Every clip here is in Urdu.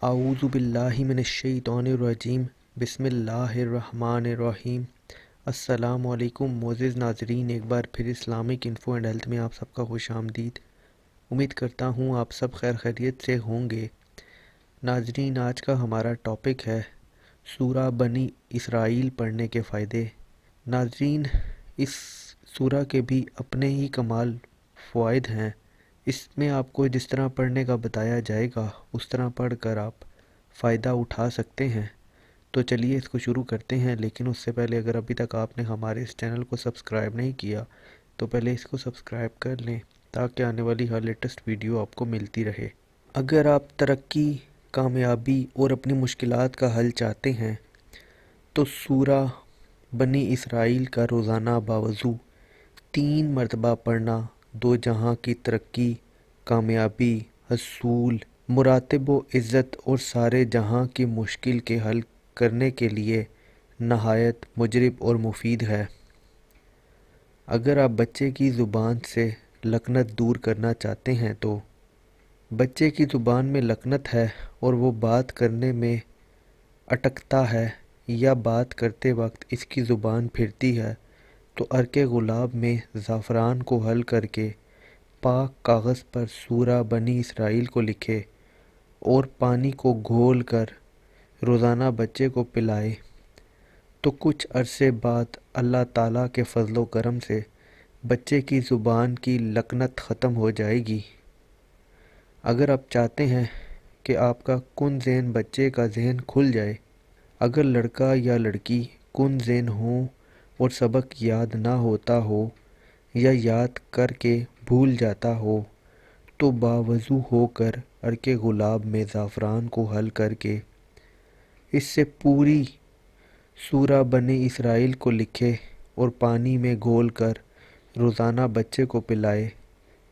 اعوذ باللہ من الشیطان الرجیم بسم اللہ الرحمن الرحیم۔ السلام علیکم معزز ناظرین، ایک بار پھر اسلامک انفو اینڈ ہیلتھ میں آپ سب کا خوش آمدید۔ امید کرتا ہوں آپ سب خیر خیریت سے ہوں گے۔ ناظرین، آج کا ہمارا ٹاپک ہے سورہ بنی اسرائیل پڑھنے کے فائدے۔ ناظرین، اس سورہ کے بھی اپنے ہی کمال فوائد ہیں۔ اس میں آپ کو جس طرح پڑھنے کا بتایا جائے گا اس طرح پڑھ کر آپ فائدہ اٹھا سکتے ہیں۔ تو چلیے اس کو شروع کرتے ہیں، لیکن اس سے پہلے اگر ابھی تک آپ نے ہمارے اس چینل کو سبسکرائب نہیں کیا تو پہلے اس کو سبسکرائب کر لیں تاکہ آنے والی ہر لیٹسٹ ویڈیو آپ کو ملتی رہے۔ اگر آپ ترقی، کامیابی اور اپنی مشکلات کا حل چاہتے ہیں تو سورہ بنی اسرائیل کا روزانہ باوضو 3 مرتبہ پڑھنا دو جہاں کی ترقی، کامیابی، حصول، مراتب و عزت اور سارے جہاں کی مشکل کے حل کرنے کے لیے نہایت مجرب اور مفید ہے۔ اگر آپ بچے کی زبان سے لکنت دور کرنا چاہتے ہیں تو بچے کی زبان میں لکنت ہے اور وہ بات کرنے میں اٹکتا ہے یا بات کرتے وقت اس کی زبان پھرتی ہے، تو عرق گلاب میں زعفران کو حل کر کے پاک کاغذ پر سورہ بنی اسرائیل کو لکھے اور پانی کو گھول کر روزانہ بچے کو پلائے تو کچھ عرصے بعد اللہ تعالیٰ کے فضل و کرم سے بچے کی زبان کی لکنت ختم ہو جائے گی۔ اگر آپ چاہتے ہیں کہ آپ کا کن ذہن بچے کا ذہن کھل جائے، اگر لڑکا یا لڑکی کن ذہن ہوں اور سبق یاد نہ ہوتا ہو یا یاد کر کے بھول جاتا ہو، تو باوضو ہو کر عرق گلاب میں زعفران کو حل کر کے اس سے پوری سورہ بنی اسرائیل کو لکھے اور پانی میں گھول کر روزانہ بچے کو پلائے،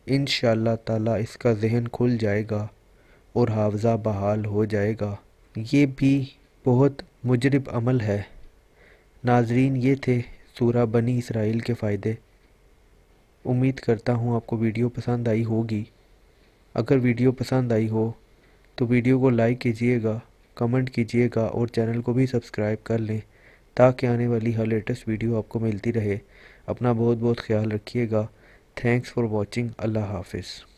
انشاءاللہ تعالیٰ اس کا ذہن کھل جائے گا اور حافظہ بحال ہو جائے گا۔ یہ بھی بہت مجرب عمل ہے۔ ناظرین، یہ تھے سورہ بنی اسرائیل کے فائدے۔ امید کرتا ہوں آپ کو ویڈیو پسند آئی ہوگی۔ اگر ویڈیو پسند آئی ہو تو ویڈیو کو لائک کیجئے گا، کمنٹ کیجئے گا اور چینل کو بھی سبسکرائب کر لیں تاکہ آنے والی ہر لیٹسٹ ویڈیو آپ کو ملتی رہے۔ اپنا بہت بہت خیال رکھیے گا۔ Thanks for watching. اللہ حافظ۔